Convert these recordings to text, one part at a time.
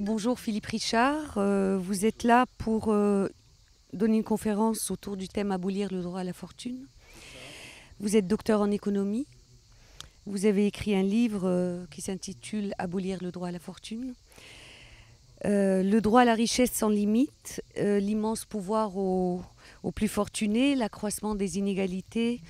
bonjour Philippe Richard. Vous êtes là pour donner une conférence autour du thème Abolir le droit à la fortune. Vous êtes docteur en économie. Vous avez écrit un livre qui s'intitule Abolir le droit à la fortune. Le droit à la richesse sans limite, l'immense pouvoir aux plus fortunés, l'accroissement des inégalités,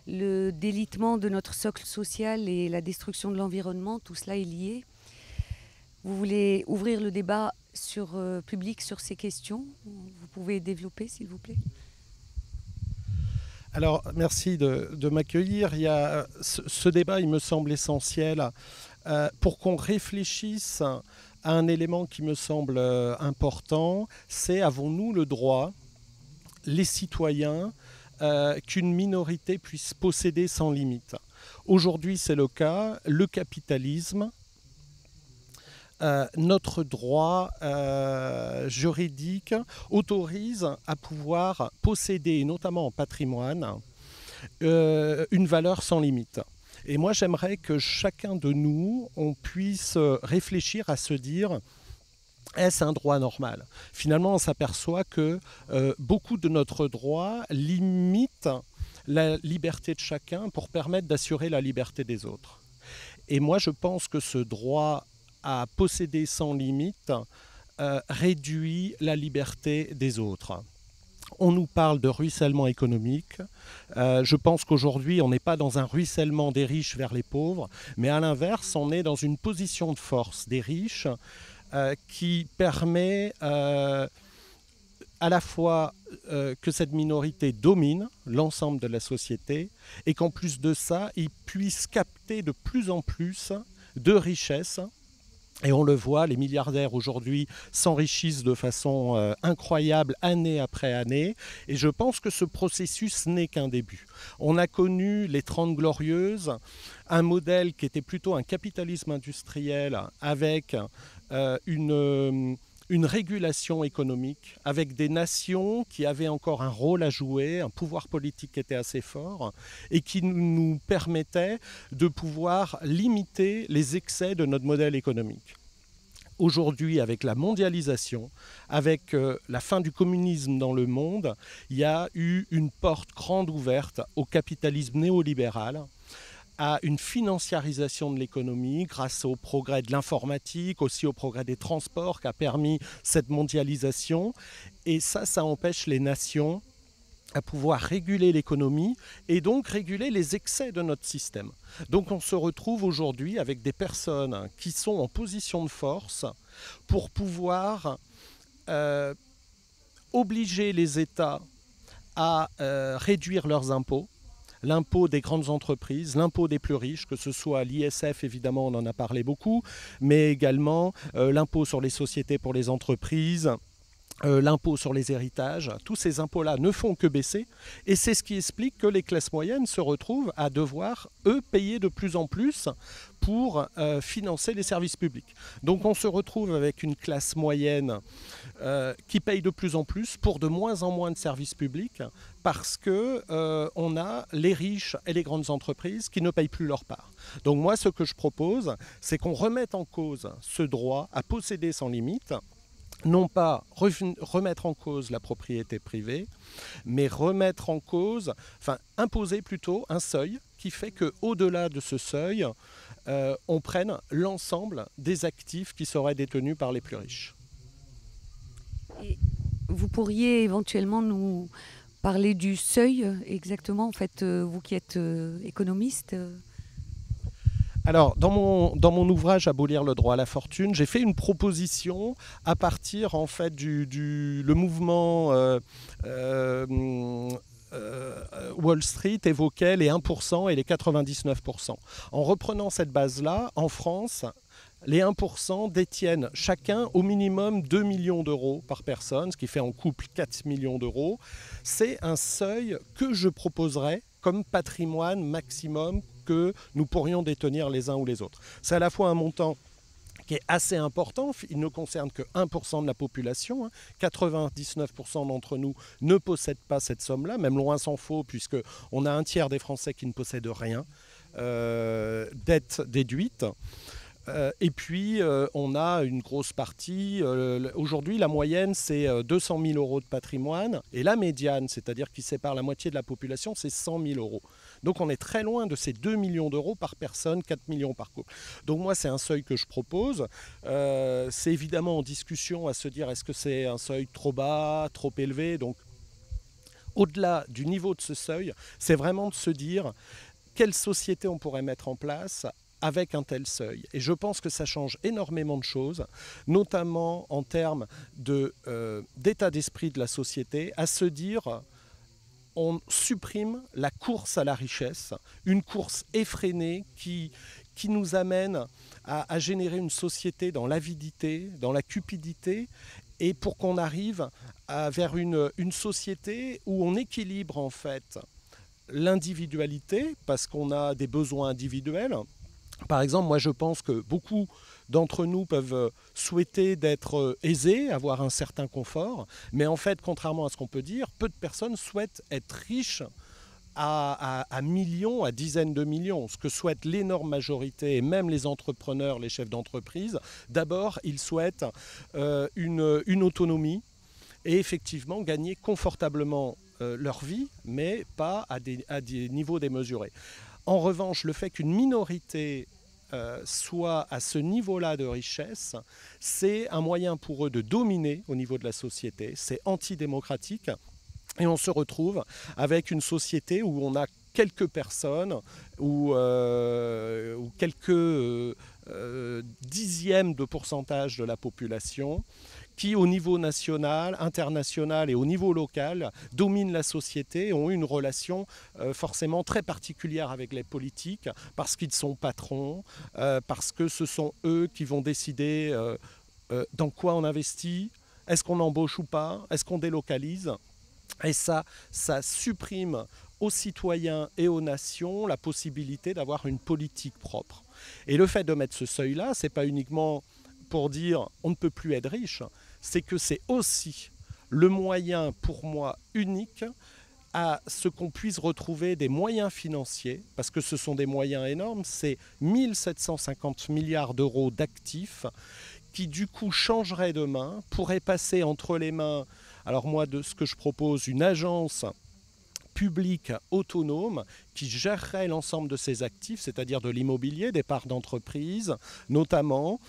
le délitement de notre socle social et la destruction de l'environnement, tout cela est lié. Vous voulez ouvrir le débat public sur ces questions? Vous pouvez développer, s'il vous plaît. Alors, merci de m'accueillir. Ce débat, il me semble essentiel pour qu'on réfléchisse à un élément qui me semble important, c'est avons-nous le droit, les citoyens, qu'une minorité puisse posséder sans limite. Aujourd'hui, c'est le cas. Le capitalisme, notre droit juridique autorise à pouvoir posséder, notamment en patrimoine, une valeur sans limite. Et moi, j'aimerais que chacun de nous, on puisse réfléchir à se dire, est-ce un droit normal? Finalement, on s'aperçoit que beaucoup de notre droit limite la liberté de chacun pour permettre d'assurer la liberté des autres. Et moi, je pense que ce droit à posséder sans limite réduit la liberté des autres. On nous parle de ruissellement économique. Je pense qu'aujourd'hui, on n'est pas dans un ruissellement des riches vers les pauvres, mais à l'inverse, on est dans une position de force des riches qui permet à la fois que cette minorité domine l'ensemble de la société et qu'en plus de ça, ils puissent capter de plus en plus de richesses. Et on le voit, les milliardaires aujourd'hui s'enrichissent de façon incroyable année après année. Et je pense que ce processus n'est qu'un début. On a connu les 30 Glorieuses, un modèle qui était plutôt un capitalisme industriel avec une régulation économique, avec des nations qui avaient encore un rôle à jouer, un pouvoir politique qui était assez fort et qui nous permettait de pouvoir limiter les excès de notre modèle économique. Aujourd'hui, avec la mondialisation, avec la fin du communisme dans le monde, il y a eu une porte grande ouverte au capitalisme néolibéral, à une financiarisation de l'économie grâce au progrès de l'informatique, aussi au progrès des transports qui a permis cette mondialisation. Et ça empêche les nations à pouvoir réguler l'économie et donc réguler les excès de notre système. Donc on se retrouve aujourd'hui avec des personnes qui sont en position de force pour pouvoir obliger les États à réduire leurs impôts, l'impôt des grandes entreprises, l'impôt des plus riches, que ce soit l'ISF, évidemment, on en a parlé beaucoup, mais également l'impôt sur les sociétés pour les entreprises, l'impôt sur les héritages. Tous ces impôts-là ne font que baisser et c'est ce qui explique que les classes moyennes se retrouvent à devoir, eux, payer de plus en plus pour financer les services publics. Donc on se retrouve avec une classe moyenne qui paye de plus en plus pour de moins en moins de services publics parce qu'on a les riches et les grandes entreprises qui ne payent plus leur part. Donc moi, ce que je propose, c'est qu'on remette en cause ce droit à posséder sans limite, non pas remettre en cause la propriété privée, mais remettre en cause, imposer plutôt un seuil qui fait qu'au-delà de ce seuil, on prenne l'ensemble des actifs qui seraient détenus par les plus riches. Et vous pourriez éventuellement nous parler du seuil exactement, en fait, vous qui êtes économiste Alors, dans mon ouvrage Abolir le droit à la fortune, j'ai fait une proposition à partir en fait le mouvement Wall Street évoquait les 1% et les 99%. En reprenant cette base-là, en France, les 1% détiennent chacun au minimum 2 millions d'euros par personne, ce qui fait en couple 4 millions d'euros. C'est un seuil que je proposerais comme patrimoine maximum que nous pourrions détenir les uns ou les autres. C'est à la fois un montant qui est assez important, il ne concerne que 1% de la population, 99% d'entre nous ne possèdent pas cette somme-là, même loin s'en faut, puisqu'on a un tiers des Français qui ne possèdent rien, dette déduite. Et puis, on a une grosse partie. Aujourd'hui, la moyenne, c'est 200 000 euros de patrimoine. Et la médiane, c'est-à-dire qui sépare la moitié de la population, c'est 100 000 euros. Donc, on est très loin de ces 2 millions d'euros par personne, 4 millions par couple. Donc, moi, c'est un seuil que je propose. C'est évidemment en discussion à se dire, est-ce que c'est un seuil trop bas, trop élevé? Donc, au-delà du niveau de ce seuil, c'est vraiment de se dire quelle société on pourrait mettre en place avec un tel seuil. Et je pense que ça change énormément de choses, notamment en termes d'état d'esprit de la société, à se dire on supprime la course à la richesse, une course effrénée qui nous amène à générer une société dans l'avidité, dans la cupidité, et pour qu'on arrive vers une société où on équilibre en fait l'individualité, parce qu'on a des besoins individuels. Par exemple, moi je pense que beaucoup d'entre nous peuvent souhaiter d'être aisés, avoir un certain confort, mais en fait, contrairement à ce qu'on peut dire, peu de personnes souhaitent être riches à millions, à dizaines de millions. Ce que souhaite l'énorme majorité, et même les entrepreneurs, les chefs d'entreprise, d'abord, ils souhaitent une autonomie et effectivement gagner confortablement leur vie, mais pas à des niveaux démesurés. En revanche, le fait qu'une minorité soit à ce niveau-là de richesse, c'est un moyen pour eux de dominer au niveau de la société. C'est antidémocratique. Et on se retrouve avec une société où on a quelques personnes ou quelques dixièmes de pourcentage de la population qui, au niveau national, international et au niveau local, dominent la société et ont une relation forcément très particulière avec les politiques parce qu'ils sont patrons, parce que ce sont eux qui vont décider dans quoi on investit, est-ce qu'on embauche ou pas, est-ce qu'on délocalise. Et ça supprime aux citoyens et aux nations la possibilité d'avoir une politique propre. Et le fait de mettre ce seuil-là, ce n'est pas uniquement pour dire on ne peut plus être riche, c'est que c'est aussi le moyen pour moi unique à ce qu'on puisse retrouver des moyens financiers, parce que ce sont des moyens énormes, c'est 1750 milliards d'euros d'actifs qui du coup changeraient demain, pourraient passer entre les mains, alors moi de ce que je propose, une agence publique autonome qui gérerait l'ensemble de ces actifs, c'est-à-dire de l'immobilier, des parts d'entreprise notamment,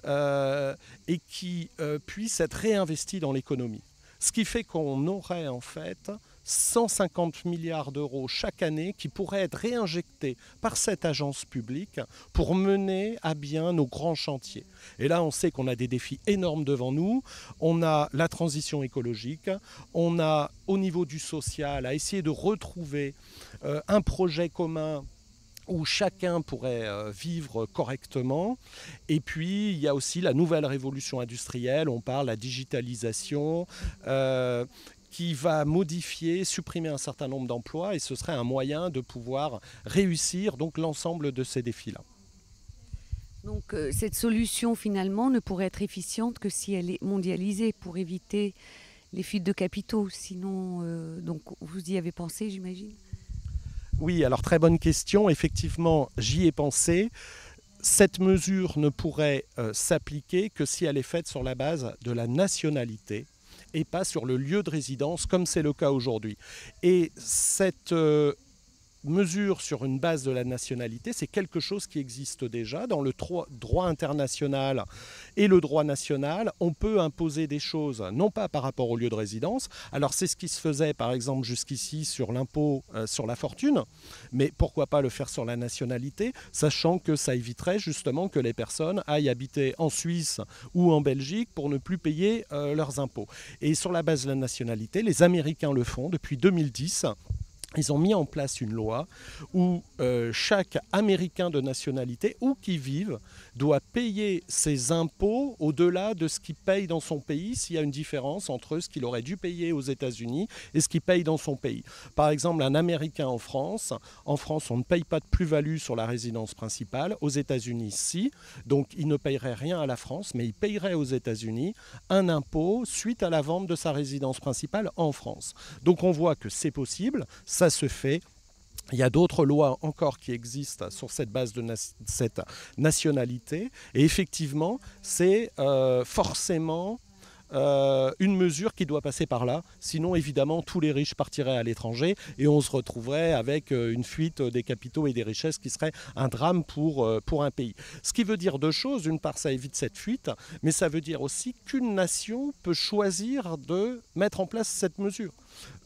et qui puisse être réinvesti dans l'économie. Ce qui fait qu'on aurait en fait 150 milliards d'euros chaque année qui pourraient être réinjectés par cette agence publique pour mener à bien nos grands chantiers. Et là, on sait qu'on a des défis énormes devant nous. On a la transition écologique, on a au niveau du social à essayer de retrouver un projet commun où chacun pourrait vivre correctement. Et puis, il y a aussi la nouvelle révolution industrielle, on parle de la digitalisation, qui va modifier, supprimer un certain nombre d'emplois, et ce serait un moyen de pouvoir réussir donc l'ensemble de ces défis-là. Donc cette solution finalement ne pourrait être efficiente que si elle est mondialisée pour éviter les fuites de capitaux. Sinon, donc vous y avez pensé, j'imagine? Oui, alors très bonne question. Effectivement, j'y ai pensé. Cette mesure ne pourrait s'appliquer que si elle est faite sur la base de la nationalité et pas sur le lieu de résidence, comme c'est le cas aujourd'hui. Et cette mesure sur une base de la nationalité, c'est quelque chose qui existe déjà dans le droit international et le droit national. On peut imposer des choses, non pas par rapport au lieu de résidence. Alors c'est ce qui se faisait par exemple jusqu'ici sur l'impôt sur la fortune, mais pourquoi pas le faire sur la nationalité, sachant que ça éviterait justement que les personnes aillent habiter en Suisse ou en Belgique pour ne plus payer leurs impôts. Et sur la base de la nationalité, les Américains le font depuis 2010. Ils ont mis en place une loi où chaque Américain de nationalité, où qu'il vive, doit payer ses impôts au-delà de ce qu'il paye dans son pays, s'il y a une différence entre ce qu'il aurait dû payer aux États-Unis et ce qu'il paye dans son pays. Par exemple, un Américain en France, on ne paye pas de plus-value sur la résidence principale. Aux États-Unis, si. Donc, il ne payerait rien à la France, mais il payerait aux États-Unis un impôt suite à la vente de sa résidence principale en France. Donc, on voit que c'est possible. Ça se fait. Il y a d'autres lois encore qui existent sur cette base de cette nationalité. Et effectivement, c'est forcément une mesure qui doit passer par là. Sinon, évidemment, tous les riches partiraient à l'étranger et on se retrouverait avec une fuite des capitaux et des richesses qui serait un drame pour un pays. Ce qui veut dire deux choses. D'une part, ça évite cette fuite, mais ça veut dire aussi qu'une nation peut choisir de mettre en place cette mesure.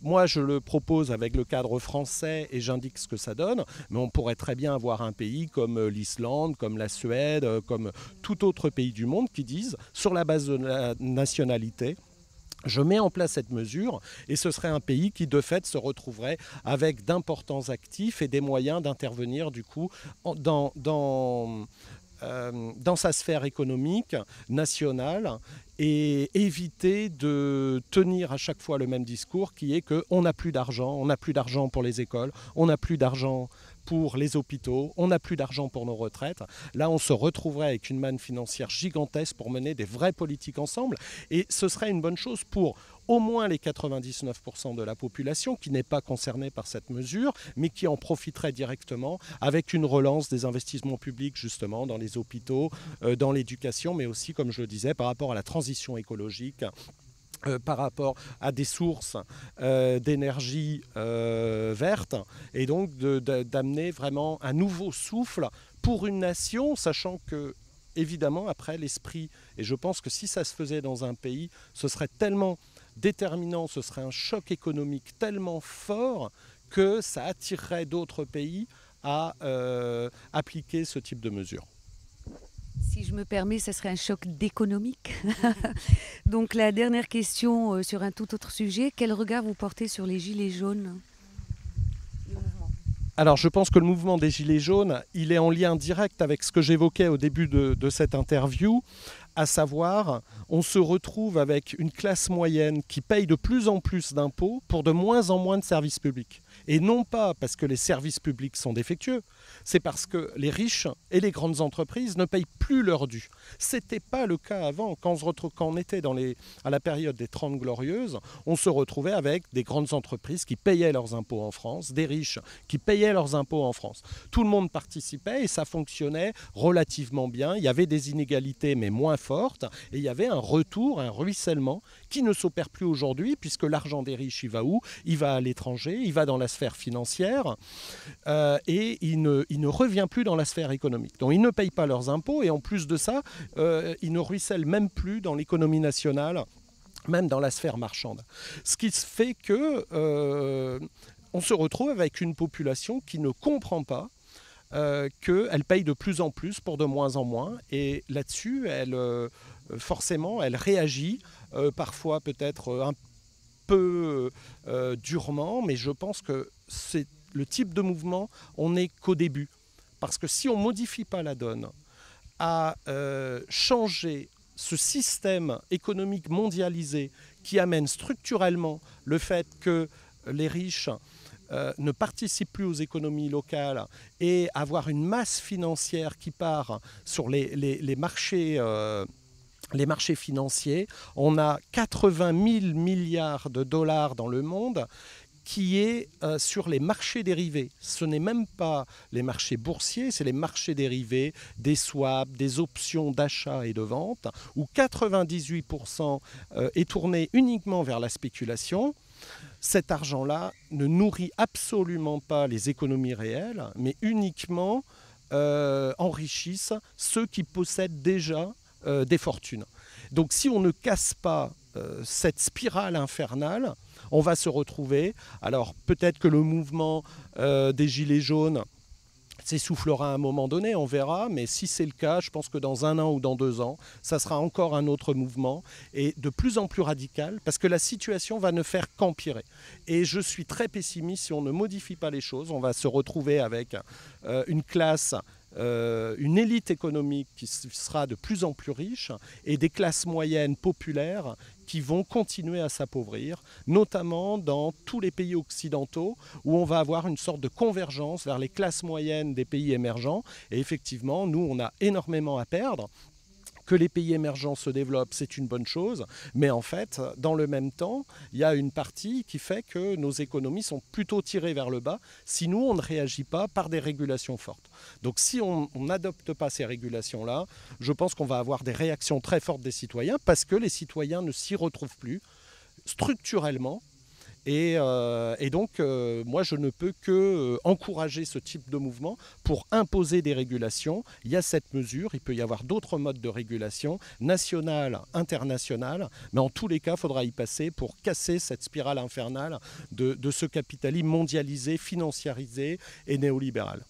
Moi, je le propose avec le cadre français et j'indique ce que ça donne, mais on pourrait très bien avoir un pays comme l'Islande, comme la Suède, comme tout autre pays du monde qui disent, sur la base de la nationalité, je mets en place cette mesure et ce serait un pays qui de fait se retrouverait avec d'importants actifs et des moyens d'intervenir du coup dans sa sphère économique nationale et éviter de tenir à chaque fois le même discours qui est qu'on n'a plus d'argent, on n'a plus d'argent pour les écoles, on n'a plus d'argent pour les hôpitaux, on n'a plus d'argent pour nos retraites. Là, on se retrouverait avec une manne financière gigantesque pour mener des vraies politiques ensemble et ce serait une bonne chose pour au moins les 99% de la population qui n'est pas concernée par cette mesure, mais qui en profiterait directement avec une relance des investissements publics justement dans les hôpitaux, dans l'éducation, mais aussi, comme je le disais, par rapport à la transition écologique, par rapport à des sources d'énergie verte, et donc d'amener vraiment un nouveau souffle pour une nation, sachant que évidemment après l'esprit, et je pense que si ça se faisait dans un pays, ce serait tellement déterminant, ce serait un choc économique tellement fort que ça attirerait d'autres pays à appliquer ce type de mesures. Si je me permets, ce serait un choc d'économique. Donc la dernière question sur un tout autre sujet, quel regard vous portez sur les Gilets jaunes ? Alors je pense que le mouvement des Gilets jaunes, il est en lien direct avec ce que j'évoquais au début de cette interview, à savoir, on se retrouve avec une classe moyenne qui paye de plus en plus d'impôts pour de moins en moins de services publics. Et non pas parce que les services publics sont défectueux, c'est parce que les riches et les grandes entreprises ne payent plus leur dû. Ce n'était pas le cas avant. Quand on était à la période des 30 Glorieuses, on se retrouvait avec des grandes entreprises qui payaient leurs impôts en France, des riches qui payaient leurs impôts en France. Tout le monde participait et ça fonctionnait relativement bien. Il y avait des inégalités mais moins fortes et il y avait un retour, un ruissellement qui ne s'opère plus aujourd'hui puisque l'argent des riches, il va où ? Il va à l'étranger, il va dans la sphère financière et il ne revient plus dans la sphère économique. Donc ils ne payent pas leurs impôts et en plus de ça, ils ne ruissellent même plus dans l'économie nationale, même dans la sphère marchande. Ce qui fait que on se retrouve avec une population qui ne comprend pas qu'elle paye de plus en plus pour de moins en moins et là-dessus, forcément, elle réagit parfois peut-être un peu durement, mais je pense que c'est le type de mouvement, on n'est qu'au début. Parce que si on ne modifie pas la donne à changer ce système économique mondialisé qui amène structurellement le fait que les riches ne participent plus aux économies locales et avoir une masse financière qui part sur les marchés financiers. On a 80 000 milliards de dollars dans le monde qui est sur les marchés dérivés. Ce n'est même pas les marchés boursiers, c'est les marchés dérivés, des swaps, des options d'achat et de vente, où 98% est tourné uniquement vers la spéculation. Cet argent-là ne nourrit absolument pas les économies réelles, mais uniquement enrichissent ceux qui possèdent déjà des fortunes. Donc si on ne casse pas cette spirale infernale, on va se retrouver, alors peut-être que le mouvement des Gilets jaunes s'essoufflera à un moment donné, on verra, mais si c'est le cas, je pense que dans 1 an ou dans 2 ans, ça sera encore un autre mouvement et de plus en plus radical parce que la situation va ne faire qu'empirer. Et je suis très pessimiste, si on ne modifie pas les choses, on va se retrouver avec une classe, une élite économique qui sera de plus en plus riche et des classes moyennes populaires qui vont continuer à s'appauvrir, notamment dans tous les pays occidentaux où on va avoir une sorte de convergence vers les classes moyennes des pays émergents. Et effectivement, nous, on a énormément à perdre que les pays émergents se développent, c'est une bonne chose, mais en fait, dans le même temps, il y a une partie qui fait que nos économies sont plutôt tirées vers le bas si nous, on ne réagit pas par des régulations fortes. Donc si on n'adopte pas ces régulations-là, je pense qu'on va avoir des réactions très fortes des citoyens parce que les citoyens ne s'y retrouvent plus structurellement. Et donc, moi, je ne peux que encourager ce type de mouvement pour imposer des régulations. Il y a cette mesure, il peut y avoir d'autres modes de régulation, nationale, internationale, mais en tous les cas, il faudra y passer pour casser cette spirale infernale de ce capitalisme mondialisé, financiarisé et néolibéral.